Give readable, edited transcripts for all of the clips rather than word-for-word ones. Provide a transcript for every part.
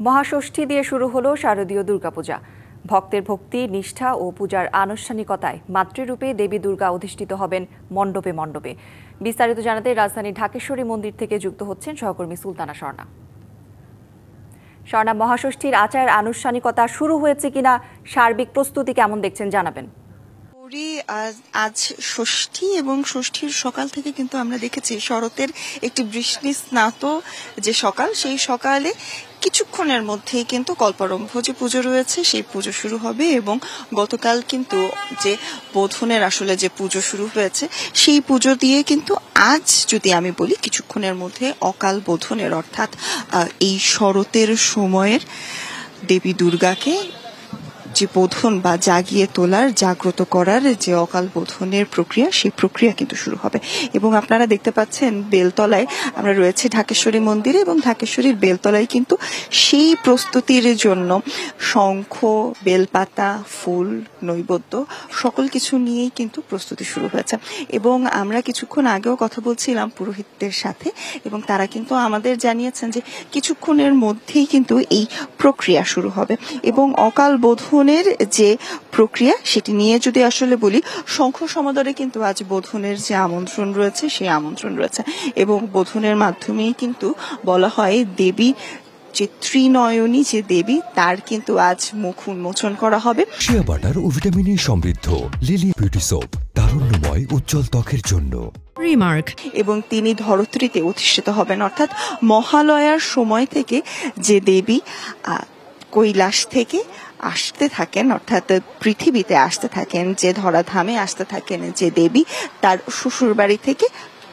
মহাষষ্ঠী দিয়ে শুরু হলো শারদীয় দুর্গাপূজা। ভক্তের ভক্তি, নিষ্ঠা ও পূজার আনুষ্ঠানিকতায় মাতৃরূপে দেবী দুর্গা অধিষ্ঠিত হবেন মণ্ডপে মণ্ডপে। বিস্তারিত জানাতে রাজধানীর ঢাকেশ্বরী মন্দির থেকে যুক্ত হচ্ছেন সহকর্মী সুলতানা স্বর্ণা। স্বর্ণা, মহাষষ্ঠীর আচার আনুষ্ঠানিকতা শুরু হয়েছে কিনা, সার্বিক প্রস্তুতি কেমন দেখছেন জানাবেন। আজ ষষ্ঠী এবং ষষ্ঠীর সকাল থেকে কিন্তু আমরা দেখেছি শরতের একটি বৃষ্টি স্নাত যে সকাল, সেই সকালে কিছুক্ষণের মধ্যেই কিন্তু কল্পারম্ভ যে পুজো রয়েছে সেই পুজো শুরু হবে। এবং গতকাল কিন্তু যে বোধনের আসলে যে পুজো শুরু হয়েছে সেই পুজো দিয়ে কিন্তু আজ যদি আমি বলি কিছুক্ষণের মধ্যে অকাল বোধনের অর্থাৎ এই শরতের সময়ের দেবী দুর্গাকে যে বোধন বা জাগিয়ে তোলার, জাগ্রত করার যে অকাল বোধনের প্রক্রিয়া, সেই প্রক্রিয়া কিন্তু শুরু হবে। এবং আপনারা দেখতে পাচ্ছেন বেলতলায় আমরা রয়েছে ঢাকেশ্বরী মন্দিরে, এবং ঢাকেশ্বরীর বেলতলায় কিন্তু সেই প্রস্তুতির জন্য শঙ্খ, বেলপাতা, ফুল, নৈবেদ্য সকল কিছু নিয়েই কিন্তু প্রস্তুতি শুরু হয়েছে। এবং আমরা কিছুক্ষণ আগেও কথা বলছিলাম পুরোহিতদের সাথে, এবং তারা কিন্তু আমাদের জানিয়েছেন যে কিছুক্ষণের মধ্যেই কিন্তু এই প্রক্রিয়া শুরু হবে। এবং অকাল বোধন যে প্রক্রিয়া সেটি নিয়ে যদি আসলে বলি, শঙ্খ সমাদরে কিন্তু আজ বোধনের যে আমন্ত্রণ রয়েছে সেই আমন্ত্রণ রয়েছে। এবং বোধনের মাধ্যমেই কিন্তু বলা হয় দেবী যে ত্রিনয়নী যে দেবী, তার কিন্তু আজ মুখ উন্মোচন করা হবে। শিয়া বাটার ও ভিটামিনে সমৃদ্ধ লিলি বিউটি সোপ, তারুণ্যময় উজ্জ্বল ত্বকের জন্য। এবং তিনি ধরত্রীতে অধিষ্ঠিত হবেন, অর্থাৎ মহালয়ার সময় থেকে যে দেবী কৈলাস থেকে আসতে থাকেন, অর্থাৎ পৃথিবীতে আসতে থাকেন, যে ধরাধামে আসতে থাকেন যে দেবী, তার শ্বশুর বাড়ি থেকে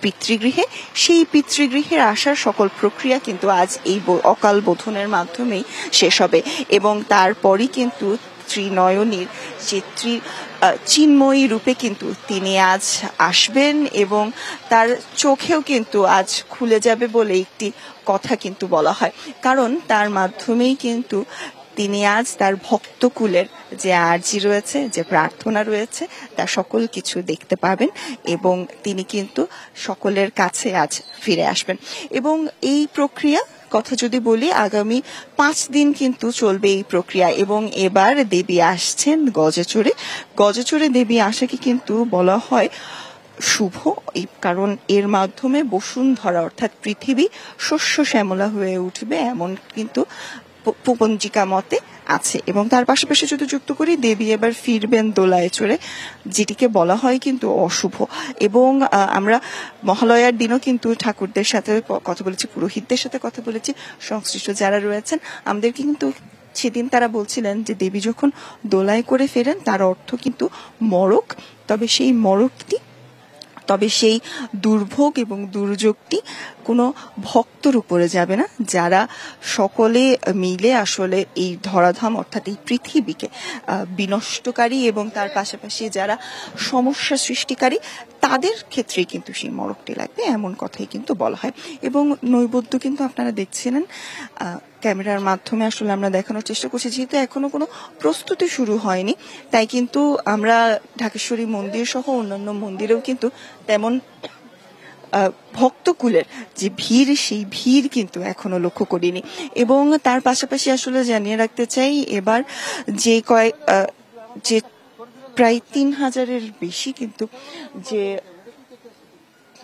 পিতৃগৃহে, সেই পিতৃগৃহের আসার সকল প্রক্রিয়া কিন্তু আজ এই অকাল বোধনের মাধ্যমেই শেষ হবে। এবং তারপরই কিন্তু ত্রিনয়নীর যে চিন্ময়ী রূপে কিন্তু তিনি আজ আসবেন, এবং তার চোখেও কিন্তু আজ খুলে যাবে বলে একটি কথা কিন্তু বলা হয়। কারণ তার মাধ্যমেই কিন্তু তিনি আজ তার ভক্তকুলের যে আরজি রয়েছে, যে প্রার্থনা রয়েছে, তার সকল কিছু দেখতে পাবেন, এবং তিনি কিন্তু সকলের কাছে আজ ফিরে আসবেন। এবং এই প্রক্রিয়া কথা যদি বলি, আগামী 5 দিন কিন্তু চলবে এই প্রক্রিয়া। এবং এবার দেবী আসছেন গজে চড়ে। গজে চড়ে দেবী আসাকে কিন্তু বলা হয় শুভ, কারণ এর মাধ্যমে বসুন্ধরা অর্থাৎ পৃথিবী শস্য শ্যামলা হয়ে উঠবে, এমন কিন্তু পঞ্জিকা মতে আছে। এবং তার পাশাপাশি যদি যুক্ত করি, দেবী এবার ফিরবেন দোলায় চড়ে, যেটিকে বলা হয় কিন্তু অশুভ। এবং আমরা মহালয়ার দিনও কিন্তু ঠাকুরদের সাথে কথা বলেছি, পুরোহিতদের সাথে কথা বলেছি, সংশ্লিষ্ট যারা রয়েছেন আমাদেরকে কিন্তু সেদিন তারা বলছিলেন যে দেবী যখন দোলায় করে ফেরেন তার অর্থ কিন্তু মড়ক, তবে সেই দুর্ভোগ এবং দুর্যোগটি কোনো ভক্তর উপরে যাবে না, যারা সকলে মিলে আসলে এই ধরাধাম অর্থাৎ এই পৃথিবীকে বিনষ্টকারী এবং তার পাশাপাশি যারা সমস্যা সৃষ্টিকারী, তাদের ক্ষেত্রে কিন্তু সেই মড়কটি লাগবে, এমন কথাই কিন্তু বলা হয়। এবং নৈবেদ্য কিন্তু আপনারা দেখছিলেন ক্যামেরার মাধ্যমে আসলে আমরা দেখানোর চেষ্টা করছি, যেহেতু এখনো কোনো প্রস্তুতি শুরু হয়নি, তাই কিন্তু আমরা ঢাকেশ্বরী মন্দির সহ অন্যান্য মন্দিরেও কিন্তু তেমন ভক্তকুলের যে ভিড়, সেই ভিড় কিন্তু এখনো লক্ষ্য করিনি। এবং তার পাশাপাশি আসলে জানিয়ে রাখতে চাই, এবার যে প্রায় 3000-এর বেশি কিন্তু যে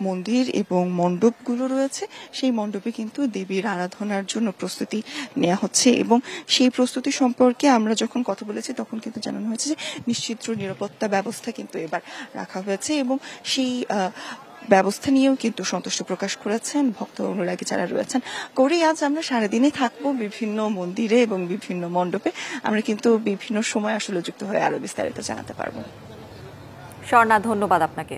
মন্দির এবং মণ্ডপগুলো রয়েছে, সেই মণ্ডপে কিন্তু দেবীর আরাধনার জন্য প্রস্তুতি নেওয়া হচ্ছে। এবং সেই প্রস্তুতি সম্পর্কে আমরা যখন কথা বলেছি তখন কিন্তু জানানো হয়েছে যে নিশ্চিত নিরাপত্তা ব্যবস্থা কিন্তু এবার রাখা হয়েছে, এবং সেই ব্যবস্থা নিয়েও কিন্তু সন্তুষ্ট প্রকাশ করেছেন ভক্ত অনুরাগী যারা রয়েছেন। করেই আজ আমরা সারাদিনই থাকবো বিভিন্ন মন্দিরে এবং বিভিন্ন মণ্ডপে। আমরা কিন্তু বিভিন্ন সময় আসলে যুক্ত হয়ে আরো বিস্তারিত জানাতে পারবো। স্বর্ণা, ধন্যবাদ আপনাকে।